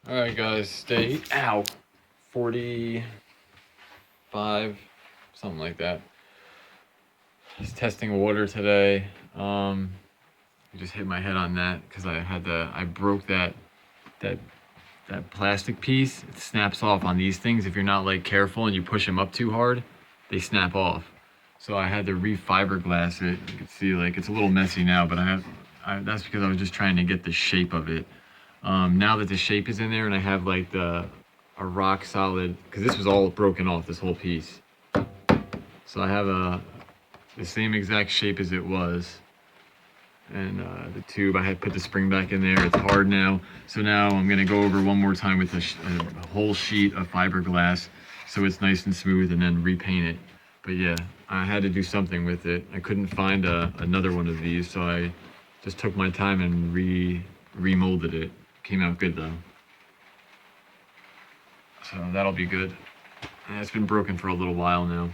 All right, guys, day 45, something like that. Just testing water today. I just hit my head on that because I broke that that plastic piece. It snaps off on these things if you're not like careful and you push them up too hard, they snap off. So I had to re-fiberglass it. You can see like it's a little messy now, but that's because I was just trying to get the shape of it. Now that the shape is in there and I have like a rock solid, because this was all broken off, this whole piece. So I have the same exact shape as it was. And the tube, I had put the spring back in there. It's hard now. So now I'm gonna go over one more time with a whole sheet of fiberglass so it's nice and smooth, and then repaint it. But yeah, I had to do something with it. I couldn't find another one of these, so I just took my time and remolded it. Came out good though. So that'll be good. And it's been broken for a little while now.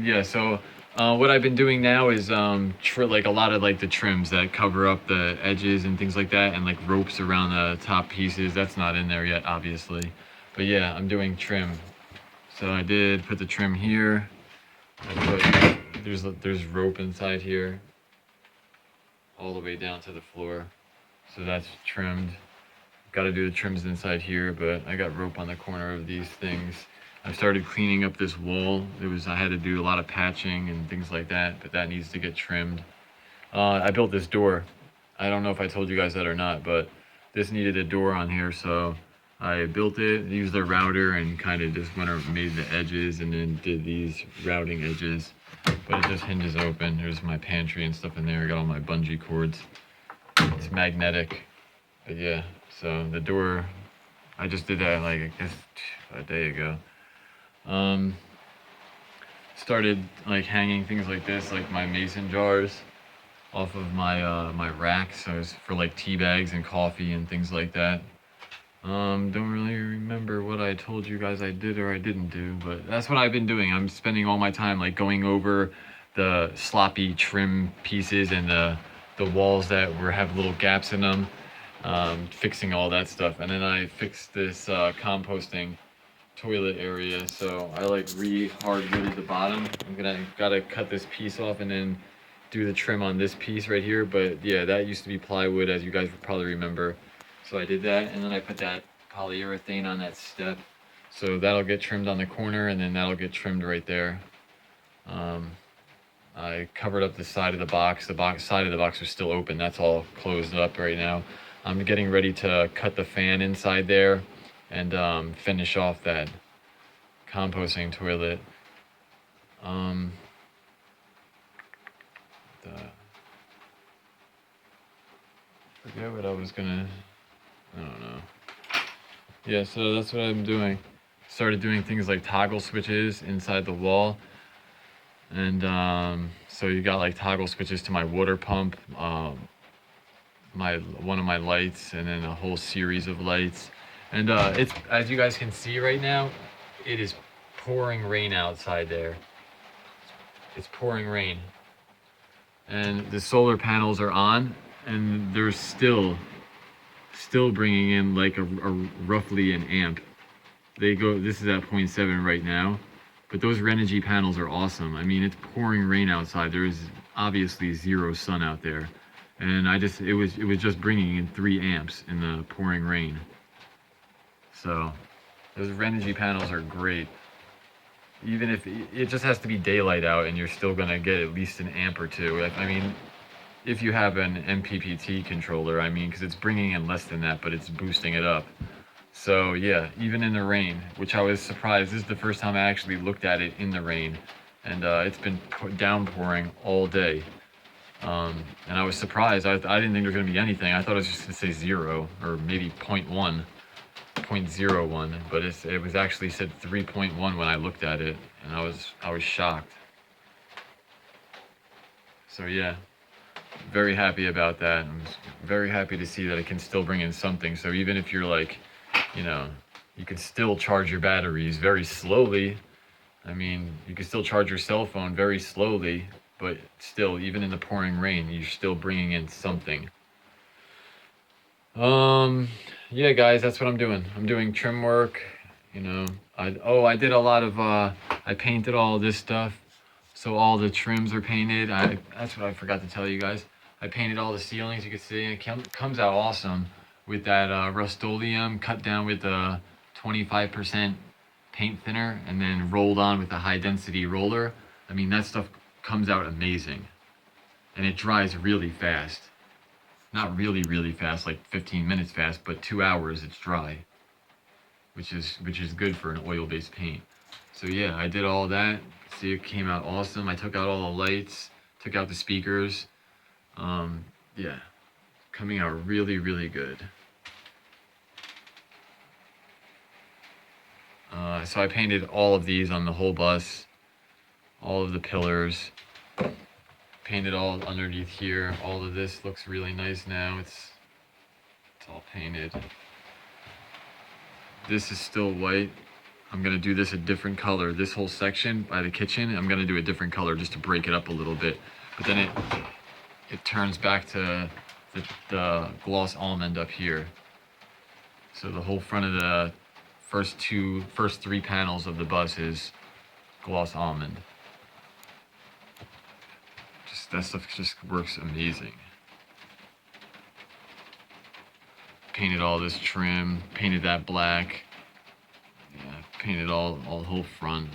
Yeah, so what I've been doing now is like a lot of like the trims that cover up the edges and things like that, and like ropes around the top pieces. That's not in there yet, obviously. But yeah, I'm doing trim. So I did put the trim here. There's rope inside here, all the way down to the floor. So that's trimmed. Got to do the trims inside here, but I got rope on the corner of these things. I started cleaning up this wall. I had to do a lot of patching and things like that, but that needs to get trimmed. I built this door. I don't know if I told you guys that or not, but this needed a door on here, so I built it, used a router, and kind of just made the edges, and then did these routing edges. But it just hinges open. There's my pantry and stuff in there. I got all my bungee cords. It's magnetic. But yeah, so the door, I just did that like I guess a day ago. Started like hanging things like this, like my mason jars, off of my rack. So it's for like tea bags and coffee and things like that. Don't really remember what I told you guys I did or I didn't do, but that's what I've been doing. I'm spending all my time like going over the sloppy trim pieces and the walls that have little gaps in them, fixing all that stuff. And then I fixed this composting toilet area, so I like hardwooded the bottom. Gotta cut this piece off and then do the trim on this piece right here. But yeah, that used to be plywood, as you guys probably remember. So I did that, and then I put that polyurethane on that step. So that'll get trimmed on the corner, and then that'll get trimmed right there. I covered up the side of the box. Side of the box was still open. That's all closed up right now. I'm getting ready to cut the fan inside there and finish off that composting toilet. Forget what I was gonna. I don't know. Yeah, so that's what I'm doing. Started doing things like toggle switches inside the wall, and so you got like toggle switches to my water pump, one of my lights, and then a whole series of lights. And it's, as you guys can see right now, it is pouring rain outside there. It's pouring rain, and the solar panels are on, and they're still bringing in like a roughly an amp. This is at 0.7 right now, but those Renogy panels are awesome. I mean, it's pouring rain outside. There is obviously zero sun out there, and it was just bringing in 3 amps in the pouring rain. So those Renogy panels are great. Even if it just has to be daylight out, and you're still gonna get at least an amp or two. I mean, if you have an MPPT controller, I mean, because it's bringing in less than that, but it's boosting it up. So yeah, even in the rain, which I was surprised. This is the first time I actually looked at it in the rain, and it's been downpouring all day. And I was surprised. I didn't think there was gonna be anything. I thought it was just gonna say 0 or maybe 0.1. 0.01, but it was actually said 3.1 when I looked at it, and I was shocked. So yeah, very happy about that. I'm very happy to see that it can still bring in something. So even if you're like, you can still charge your batteries very slowly. I mean, you can still charge your cell phone very slowly, but still, even in the pouring rain, you're still bringing in something. Yeah, guys, that's what I'm doing. I'm doing trim work. You know, I did a lot of I painted all this stuff, so all the trims are painted. That's what I forgot to tell you guys. I painted all the ceilings. You can see and it comes out awesome with that Rust-Oleum cut down with a 25% paint thinner and then rolled on with a high density roller. I mean, that stuff comes out amazing, and it dries really fast. Not really, really fast, like 15 minutes fast, but 2 hours it's dry, which is good for an oil-based paint. So yeah, I did all that. See, it came out awesome. I took out all the lights, took out the speakers. Yeah, coming out really, really good. So I painted all of these on the whole bus, all of the pillars. Painted all underneath here. All of this looks really nice now. It's all painted. This is still white. I'm gonna do this a different color. This whole section by the kitchen, I'm gonna do a different color just to break it up a little bit. But then it turns back to the gloss almond up here. So the whole front of the first three panels of the bus is gloss almond. Just that stuff just works amazing. Painted all this trim, painted that black. Yeah, painted all the whole front.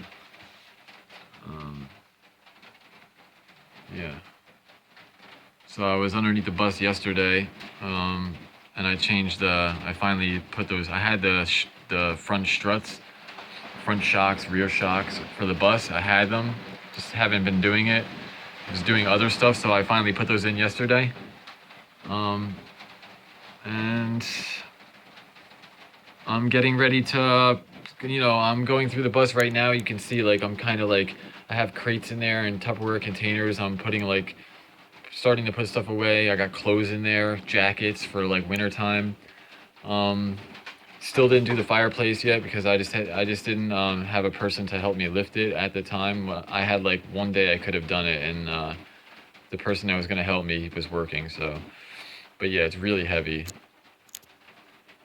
Yeah. So I was underneath the bus yesterday, and I finally put those. I had the front struts, front shocks, rear shocks for the bus. I had them, just haven't been doing it. I was doing other stuff, so I finally put those in yesterday. And I'm getting ready to, I'm going through the bus right now. You can see like I'm kind of like I have crates in there and Tupperware containers. I'm putting like starting to put stuff away. I got clothes in there, jackets for like winter time. Still didn't do the fireplace yet because I just didn't have a person to help me lift it at the time. I had like one day I could have done it, and the person that was going to help me was working. So, but yeah, it's really heavy.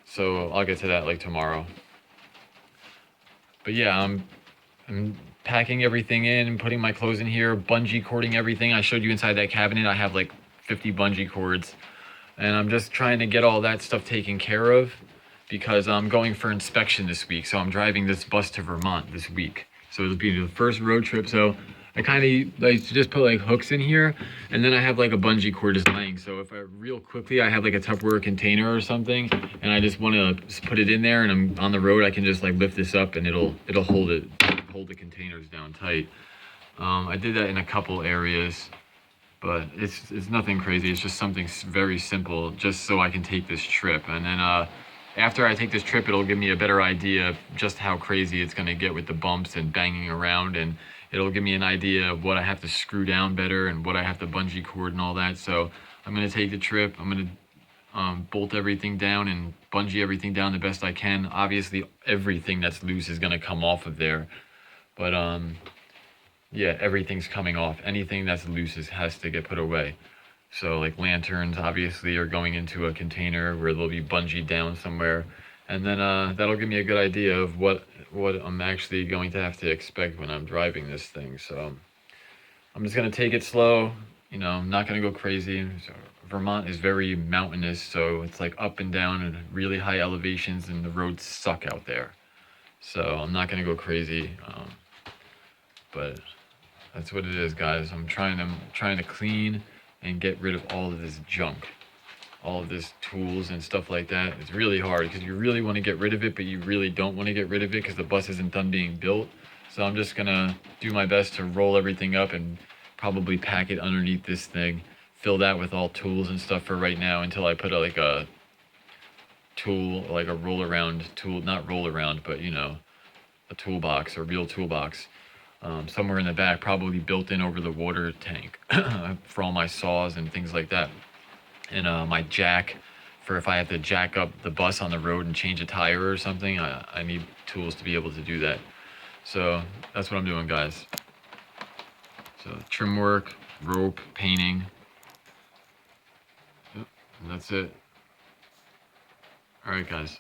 So I'll get to that like tomorrow. But yeah, I'm packing everything in, putting my clothes in here, bungee cording everything. I showed you inside that cabinet. I have like 50 bungee cords, and I'm just trying to get all that stuff taken care of because I'm going for inspection this week. So I'm driving this bus to Vermont this week. So it'll be the first road trip. So I kind of like to just put like hooks in here, and then I have like a bungee cord just laying. So if I real quickly, I have like a Tupperware container or something, and I just want to put it in there, and I'm on the road, I can just like lift this up, and it'll hold the containers down tight. I did that in a couple areas, but it's nothing crazy. It's just something very simple, just so I can take this trip, and then after I take this trip, it'll give me a better idea of just how crazy it's going to get with the bumps and banging around, and it'll give me an idea of what I have to screw down better and what I have to bungee cord and all that. So I'm going to take the trip. I'm going to bolt everything down and bungee everything down the best I can. Obviously, everything that's loose is going to come off of there, but yeah, everything's coming off. Anything that's loose has to get put away. So like lanterns obviously are going into a container where they'll be bungeed down somewhere, and then that'll give me a good idea of what I'm actually going to have to expect when I'm driving this thing. So I'm just gonna take it slow. I'm not gonna go crazy. So Vermont is very mountainous, so it's like up and down and really high elevations, and the roads suck out there. So I'm not gonna go crazy, but that's what it is, guys. I'm trying to clean and get rid of all of this junk, all of this tools and stuff like that. It's really hard because you really want to get rid of it, but you really don't want to get rid of it because the bus isn't done being built. So I'm just gonna do my best to roll everything up and probably pack it underneath this thing, fill that with all tools and stuff for right now until I put like a tool, like a roll around tool, not roll around, but a toolbox, a real toolbox. Somewhere in the back, probably built in over the water tank for all my saws and things like that. And my jack for if I have to jack up the bus on the road and change a tire or something. I need tools to be able to do that. So that's what I'm doing, guys. So trim work, rope, painting. Yep, and that's it. All right, guys.